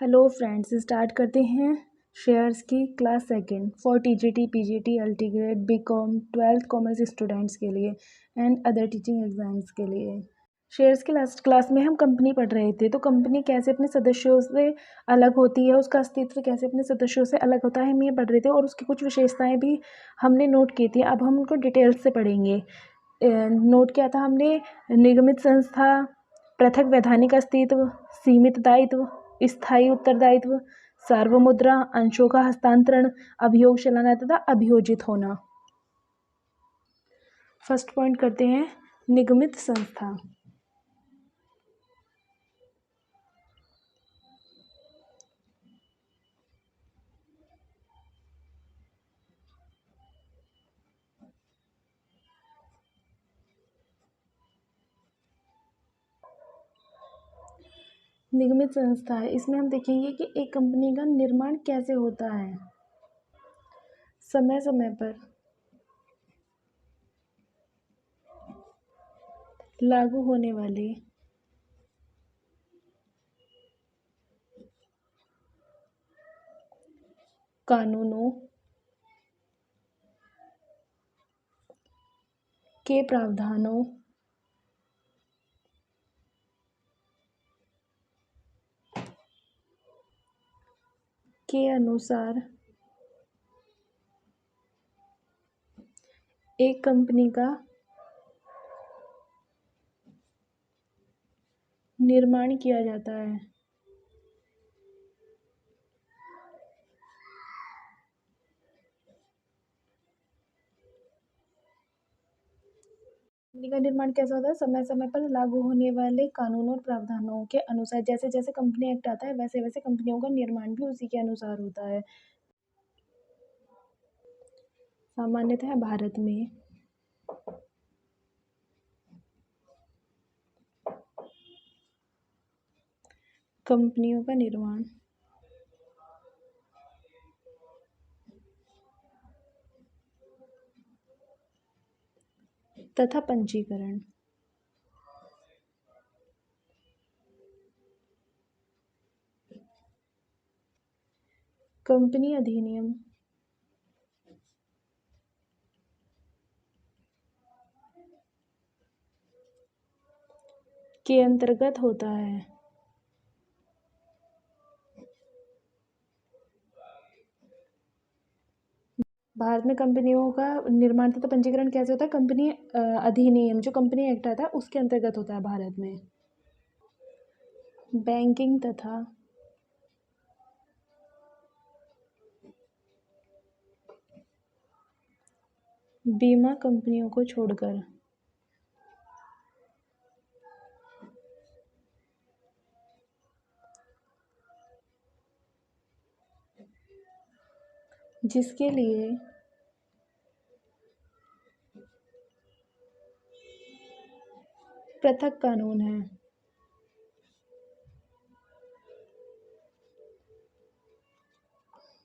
Hello friends, start करते हैं shares की class second for TGT PGT अल्टी grade BCom 12th commerce students के लिए एंड अदर टीचिंग एग्जाम्स के लिए। शेयर्स की लास्ट क्लास में हम कंपनी पढ़ रहे थे, तो कंपनी कैसे अपने सदस्यों से अलग होती है, उसका अस्तित्व कैसे अपने सदस्यों से अलग होता है, हम ये पढ़ रहे थे और उसकी कुछ विशेषताएं भी हमने नोट की थी। अब हम उनको डिटेल्स से पढ़ेंगे। नोट किया था हमने निगमित संस्था, पृथक वैधानिक अस्तित्व, सीमित दायित्व, स्थायी उत्तरदायित्व, सार्वमुद्रा, अंशों का हस्तांतरण, अभियोग चलाना तथा अभियोजित होना। फर्स्ट पॉइंट करते हैं निगमित संस्था। निगमित संस्था है, इसमें हम देखेंगे कि एक कंपनी का निर्माण कैसे होता है। समय समय पर लागू होने वाले कानूनों के प्रावधानों के अनुसार एक कंपनी का निर्माण किया जाता है। कंपनी का निर्माण कैसा होता है? समय समय पर लागू होने वाले कानूनों और प्रावधानों के अनुसार। जैसे जैसे कंपनी एक्ट आता है वैसे वैसे कंपनियों का निर्माण भी उसी के अनुसार होता है। सामान्यतः भारत में कंपनियों का निर्माण तथा पंजीकरण कंपनी अधिनियम के अंतर्गत होता है। भारत में कंपनियों का निर्माण तथा पंजीकरण कैसे होता है? कंपनी अधिनियम, जो कंपनी एक्ट आता है उसके अंतर्गत होता है भारत में। बैंकिंग तथा बीमा कंपनियों को छोड़कर जिसके लिए पृथक कानून है।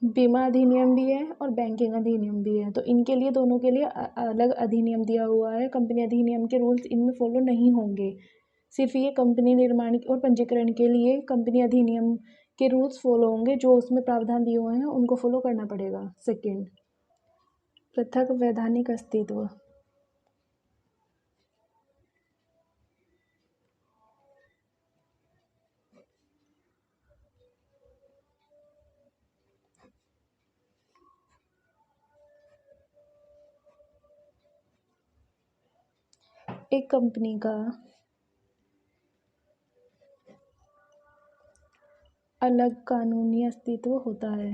बीमा अधिनियम भी है और बैंकिंग अधिनियम भी है, तो इनके लिए दोनों के लिए अलग अधिनियम दिया हुआ है। कंपनी अधिनियम के रूल्स इनमें फॉलो नहीं होंगे। सिर्फ ये कंपनी निर्माण और पंजीकरण के लिए कंपनी अधिनियम के रूल्स फॉलो होंगे, जो उसमें प्रावधान दिए हुए हैं उनको फॉलो करना पड़ेगा। सेकंड, पृथक वैधानिक अस्तित्व। एक कंपनी का अलग कानूनी अस्तित्व होता है।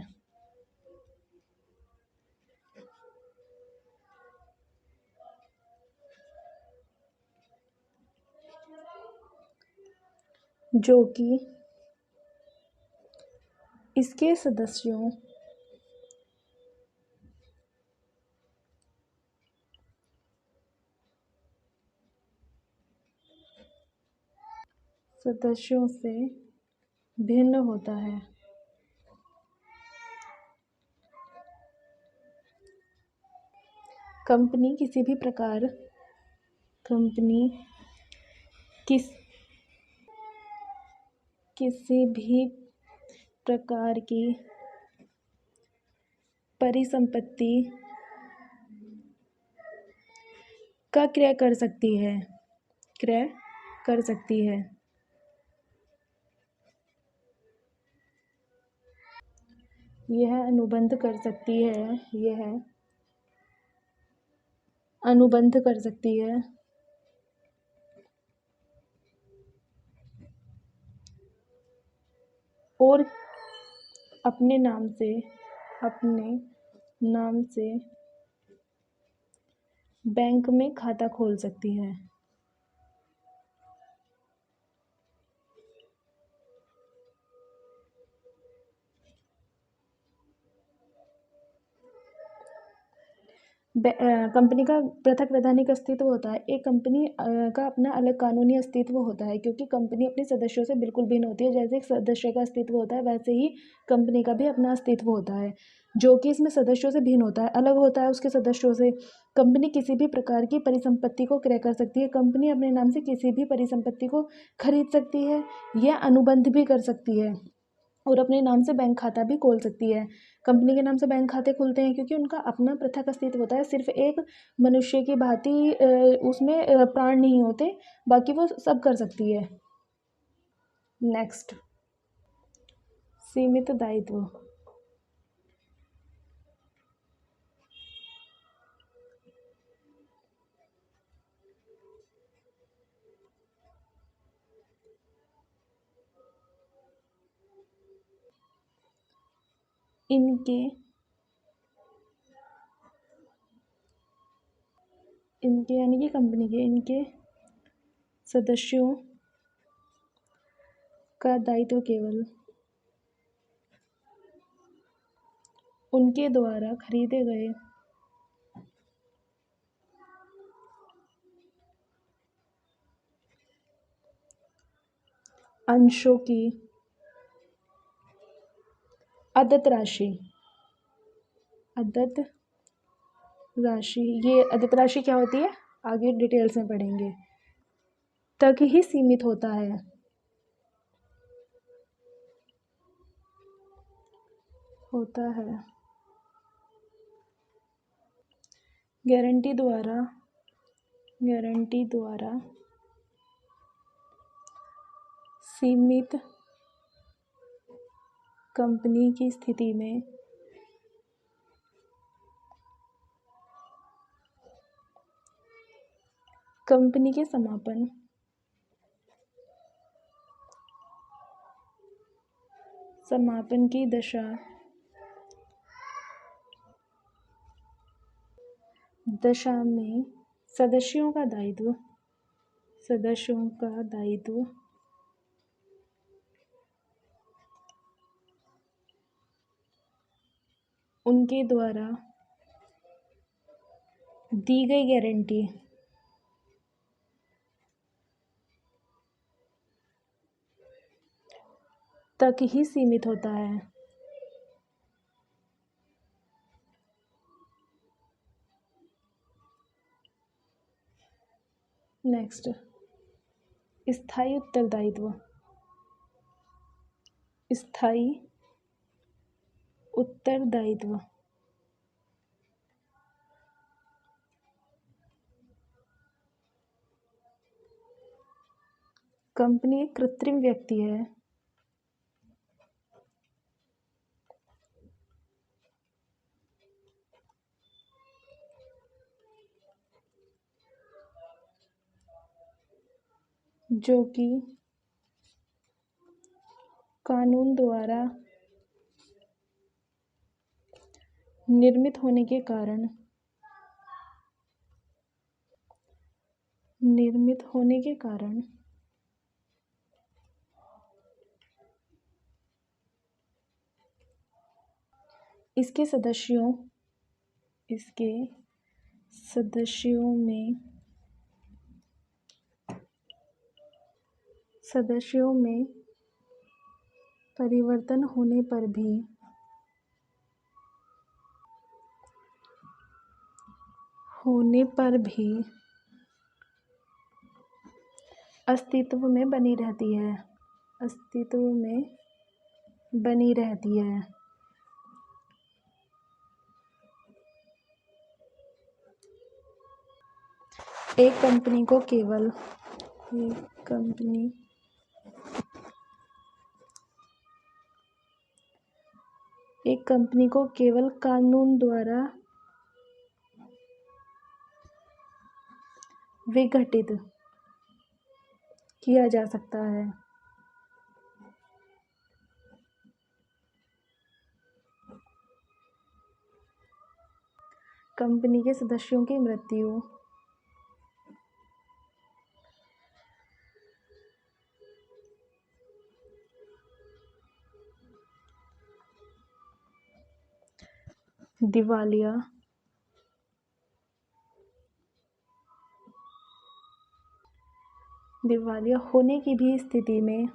जो कि इसके सदस्यों से भिन्न होता है। कंपनी किसी भी किसी भी प्रकार की परिसंपत्ति का क्रय कर सकती है, क्रय कर सकती है। यह अनुबंध कर सकती है, यह अनुबंध कर सकती है और अपने नाम से बैंक में खाता खोल सकती है। कंपनी का पृथक वैधानिक अस्तित्व होता है। एक कंपनी का अपना अलग कानूनी अस्तित्व होता है, क्योंकि कंपनी अपने सदस्यों से बिल्कुल भिन्न होती है। जैसे एक सदस्य का अस्तित्व होता है, वैसे ही कंपनी का भी अपना अस्तित्व होता है, जो कि इसमें सदस्यों से भिन्न होता है, अलग होता है उसके सदस्यों से। कंपनी किसी भी प्रकार की परिसंपत्ति को क्रय कर सकती है। कंपनी अपने नाम से किसी भी परिसंपत्ति को खरीद सकती है, यह अनुबंध भी कर सकती है और अपने नाम से बैंक खाता भी खोल सकती है। कंपनी के नाम से बैंक खाते खुलते हैं क्योंकि उनका अपना पृथक अस्तित्व होता है। सिर्फ एक मनुष्य की भांति उसमें प्राण नहीं होते, बाकी वो सब कर सकती है। नेक्स्ट, सीमित दायित्व। इनके यानी कि कंपनी के इनके सदस्यों का दायित्व केवल उनके द्वारा खरीदे गए अंशों की अदत राशि, ये अदत राशि क्या होती है आगे डिटेल्स में पढ़ेंगे, तक ही सीमित होता है। गारंटी द्वारा सीमित कंपनी की स्थिति में कंपनी के समापन की दशा में सदस्यों का दायित्व उनके द्वारा दी गई गारंटी तक ही सीमित होता है। नेक्स्ट, स्थायी उत्तरदायित्व। कंपनी एक कृत्रिम व्यक्ति है जो कि कानून द्वारा निर्मित होने के कारण इसके सदस्यों में परिवर्तन होने पर भी अस्तित्व में बनी रहती है। बनी रहती है। एक कंपनी को केवल कानून द्वारा विघटित किया जा सकता है। कंपनी के सदस्यों की मृत्यु दिवालिया होने की भी स्थिति में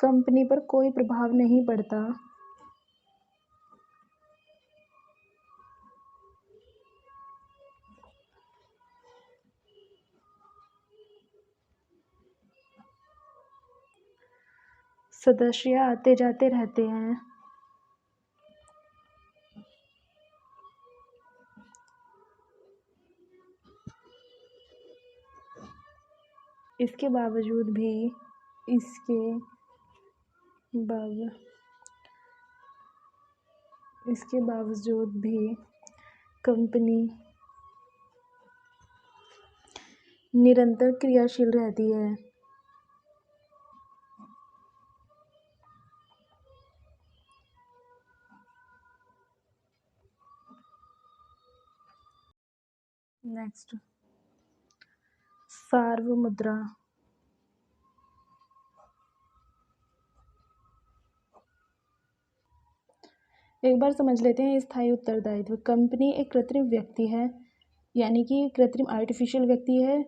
कंपनी पर कोई प्रभाव नहीं पड़ता। सदस्य आते जाते रहते हैं। इसके बावजूद भी कंपनी निरंतर क्रियाशील रहती है। नेक्स्ट, सार्वमुद्रा। एक बार समझ लेते हैं स्थायी उत्तरदायित्व। कंपनी एक कृत्रिम व्यक्ति है, यानी कि कृत्रिम आर्टिफिशियल व्यक्ति है,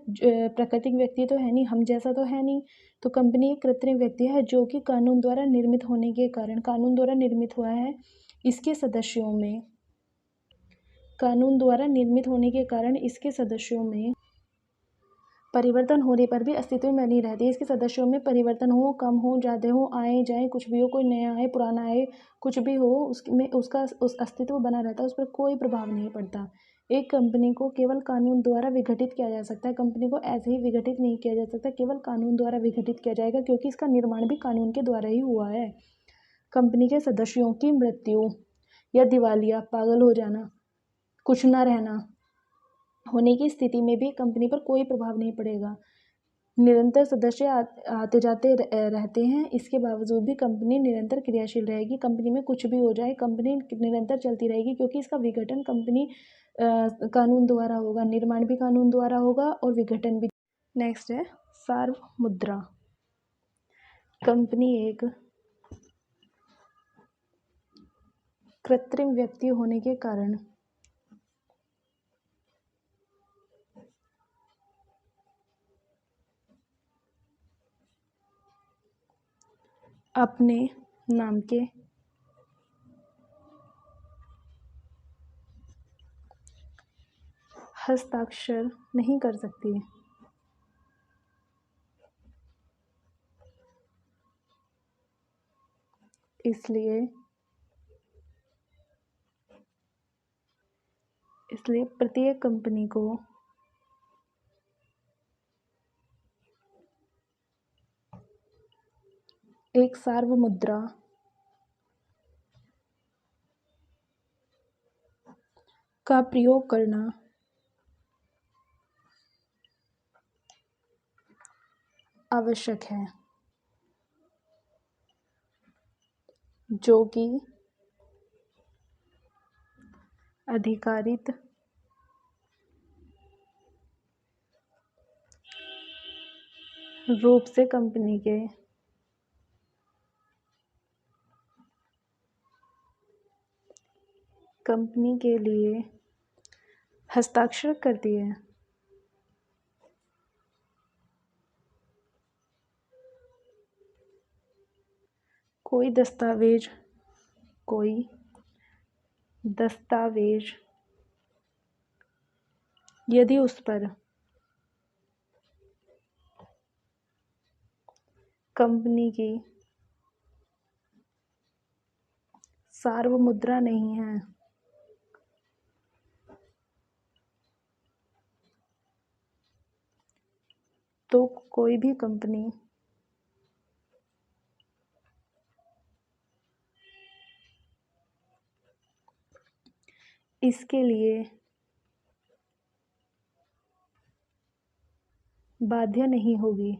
प्राकृतिक व्यक्ति तो है नहीं, हम जैसा तो है नहीं। तो कंपनी एक कृत्रिम व्यक्ति है जो कि कानून द्वारा निर्मित हुआ है। इसके सदस्यों में परिवर्तन होने पर भी अस्तित्व में नहीं रहती। इसके सदस्यों में परिवर्तन हो, कम हो, ज़्यादा हो, आए जाए, कुछ भी हो, कोई नया आए, पुराना आए, कुछ भी हो, उस अस्तित्व बना रहता है, उस पर कोई प्रभाव नहीं पड़ता। एक कंपनी को केवल कानून द्वारा विघटित किया जा सकता है। कंपनी को ऐसे ही विघटित नहीं किया जा सकता, केवल कानून द्वारा विघटित किया जाएगा, क्योंकि इसका निर्माण भी कानून के द्वारा ही हुआ है। कंपनी के सदस्यों की मृत्यु या दिवालिया, पागल हो जाना, कुछ ना रहना होने की स्थिति में भी कंपनी पर कोई प्रभाव नहीं पड़ेगा। निरंतर सदस्य आते जाते रहते हैं, इसके बावजूद भी कंपनी निरंतर क्रियाशील रहेगी। कंपनी में कुछ भी हो जाए, कंपनी निरंतर चलती रहेगी, क्योंकि इसका विघटन कंपनी कानून द्वारा होगा, निर्माण भी कानून द्वारा होगा और विघटन भी। नेक्स्ट है सार्वमुद्रा। कंपनी एक कृत्रिम व्यक्ति होने के कारण अपने नाम के हस्ताक्षर नहीं कर सकती। इसलिए प्रत्येक कंपनी को एक सार्वमुद्रा का प्रयोग करना आवश्यक है, जो कि अधिकारित रूप से कंपनी के लिए हस्ताक्षर करती है। कोई दस्तावेज यदि उस पर कंपनी की सार्वमुद्रा नहीं है तो कोई भी कंपनी इसके लिए बाध्य नहीं होगी।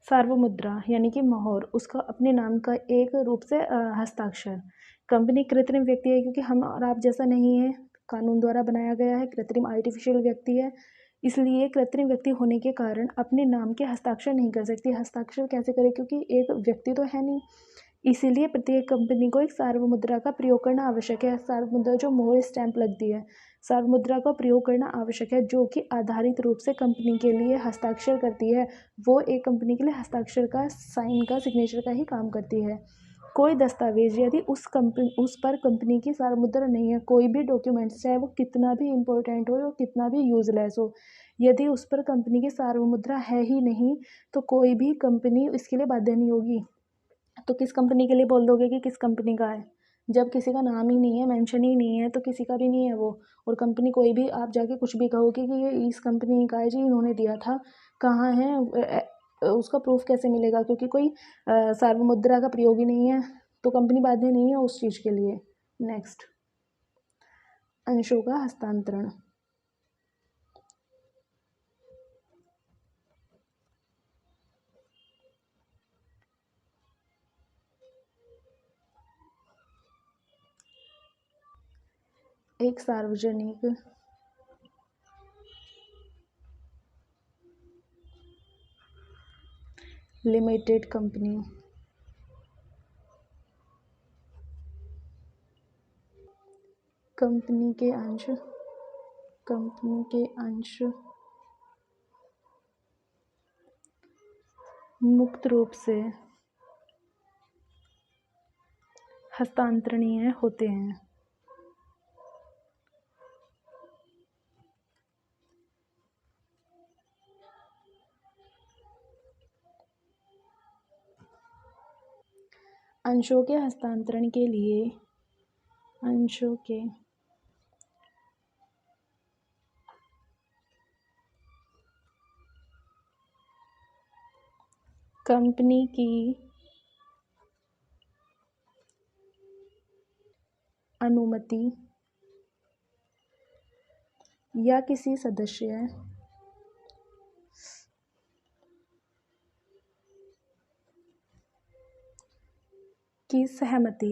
सार्वमुद्रा यानी कि मोहर, उसका अपने नाम का एक रूप से हस्ताक्षर। कंपनी कृत्रिम व्यक्ति है क्योंकि हम और आप जैसा नहीं है, कानून द्वारा बनाया गया है, कृत्रिम आर्टिफिशियल व्यक्ति है, इसलिए कृत्रिम व्यक्ति होने के कारण अपने नाम के हस्ताक्षर नहीं कर सकती। हस्ताक्षर कैसे करे, क्योंकि एक व्यक्ति तो है नहीं, इसीलिए प्रत्येक कंपनी को एक सार्वमुद्रा का प्रयोग करना आवश्यक है। सार्वमुद्रा जो मोहर स्टैंप लगती है, सार्वमुद्रा का प्रयोग करना आवश्यक है, जो कि आधारित रूप से कंपनी के लिए हस्ताक्षर करती है। वो एक कंपनी के लिए हस्ताक्षर का, साइन का, सिग्नेचर का ही काम करती है। कोई दस्तावेज यदि उस पर कंपनी की सार्वमुद्रा नहीं है, कोई भी डॉक्यूमेंट्स चाहे वो कितना भी इम्पोर्टेंट हो या कितना भी यूजलेस हो, यदि उस पर कंपनी की सार्वमुद्रा है ही नहीं तो कोई भी कंपनी इसके लिए बाध्य नहीं होगी। तो किस कंपनी के लिए बोल दोगे कि किस कंपनी का है, जब किसी का नाम ही नहीं है, मेंशन ही नहीं है, तो किसी का भी नहीं है वो। और कंपनी कोई भी आप जाके कुछ भी कहोगे कि ये इस कंपनी का है जी, इन्होंने दिया था, कहाँ है उसका प्रूफ कैसे मिलेगा, क्योंकि कोई सार्वमुद्रा का प्रयोग ही नहीं है, तो कंपनी बाध्य नहीं है उस चीज़ के लिए। नेक्स्ट, अंशों का हस्तांतरण। एक सार्वजनिक लिमिटेड कंपनी कंपनी के अंश मुक्त रूप से हस्तांतरणीय होते हैं। अंशों के हस्तांतरण के लिए अंशों के कंपनी की अनुमति या किसी सदस्य की सहमति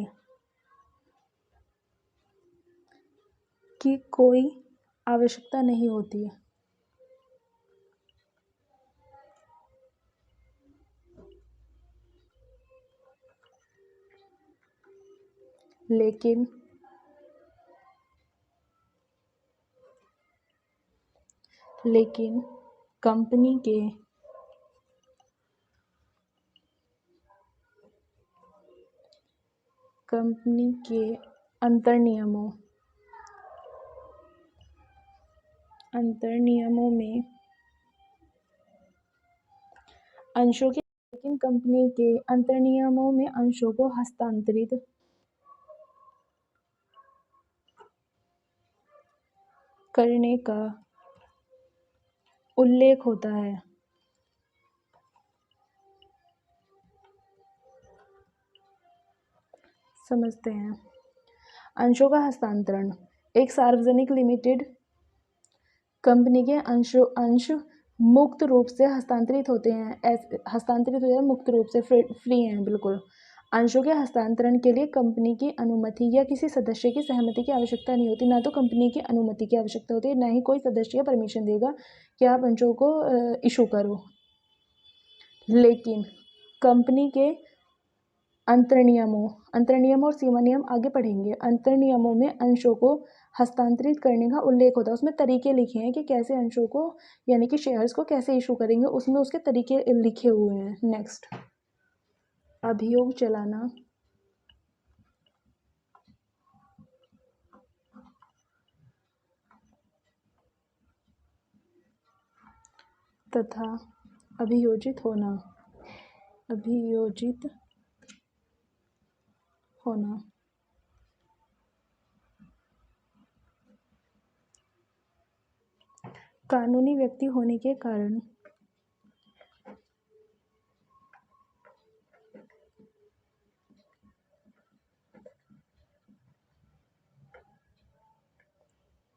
की कोई आवश्यकता नहीं होती है, लेकिन कंपनी के अंतर्नियमों में अंशों के लेकिन कंपनी के अंतर्नियमों में अंशों को हस्तांतरित करने का उल्लेख होता है। समझते हैं। अंशों का हस्तांतरण, एक सार्वजनिक लिमिटेड कंपनी के अंश मुक्त रूप से हस्तांतरित होते हैं, हस्तांतरित हो जाए मुक्त रूप से, फ्री हैं बिल्कुल। अंशों के हस्तांतरण के लिए कंपनी की अनुमति या किसी सदस्य की सहमति की आवश्यकता नहीं होती। ना तो कंपनी की अनुमति की आवश्यकता होती है, ना ही कोई सदस्य परमिशन देगा कि आप अंशों को इशू करो। लेकिन कंपनी के अंतर्नियम और सीमा नियम आगे पढ़ेंगे। अंतर्नियमों में अंशों को हस्तांतरित करने का उल्लेख होता है, उसमें तरीके लिखे हैं कि कैसे अंशों को यानी कि शेयर्स को कैसे इशू करेंगे, उसमें उसके तरीके लिखे हुए हैं। नेक्स्ट, अभियोग चलाना तथा अभियोजित होना, अभियोजित होना। कानूनी व्यक्ति होने के कारण,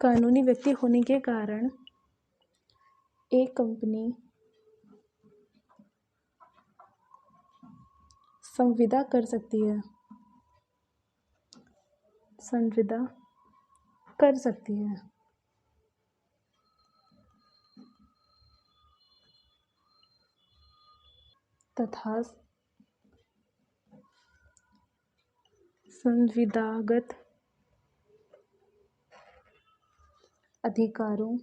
कानूनी व्यक्ति होने के कारण एक कंपनी संविदा कर सकती है, संविदा कर सकती है। तथा संविदागत अधिकारों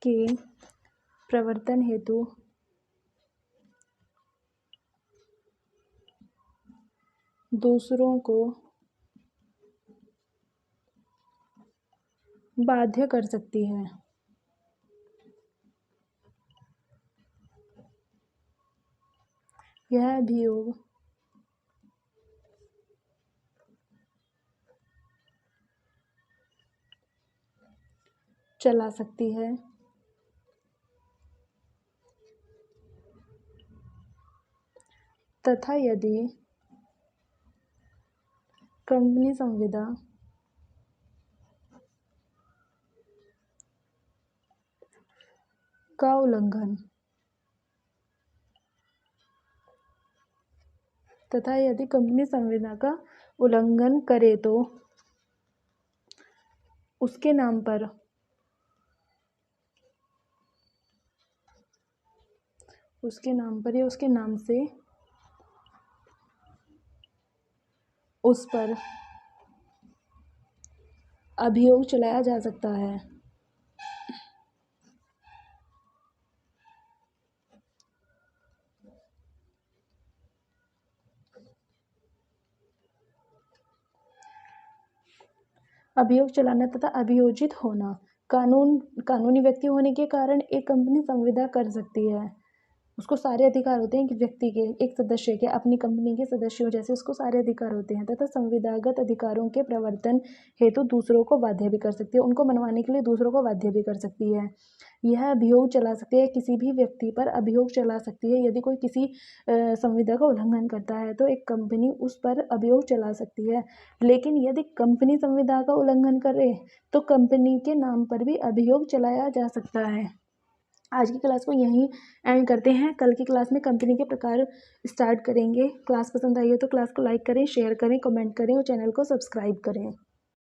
के प्रवर्तन हेतु दूसरों को बाध्य कर सकती है। यह अभियोग चला सकती है तथा यदि कंपनी संविदा का उल्लंघन तथा यदि कंपनी संविदा का उल्लंघन करे तो उसके नाम पर या उसके नाम से उस पर अभियोग चलाया जा सकता है। अभियोग चलाना तथा अभियोजित होना, कानूनी व्यक्ति होने के कारण एक कंपनी संविदा कर सकती है। उसको सारे अधिकार होते हैं कि व्यक्ति के, एक सदस्य के, अपनी कंपनी के सदस्यों जैसे उसको सारे अधिकार होते हैं। तथा संविदागत अधिकारों के प्रवर्तन हेतु दूसरों को बाध्य भी कर सकती है, उनको मनवाने के लिए दूसरों को बाध्य भी कर सकती है। यह अभियोग चला सकती है, किसी भी व्यक्ति पर अभियोग चला सकती है। यदि कोई किसी संविदा का उल्लंघन करता है तो एक कंपनी उस पर अभियोग चला सकती है। लेकिन यदि कंपनी संविदा का उल्लंघन करे तो कंपनी के नाम पर भी अभियोग चलाया जा सकता है। आज की क्लास को यहीं एंड करते हैं। कल की क्लास में कंपनी के प्रकार स्टार्ट करेंगे। क्लास पसंद आई हो तो क्लास को लाइक करें, शेयर करें, कमेंट करें और चैनल को सब्सक्राइब करें।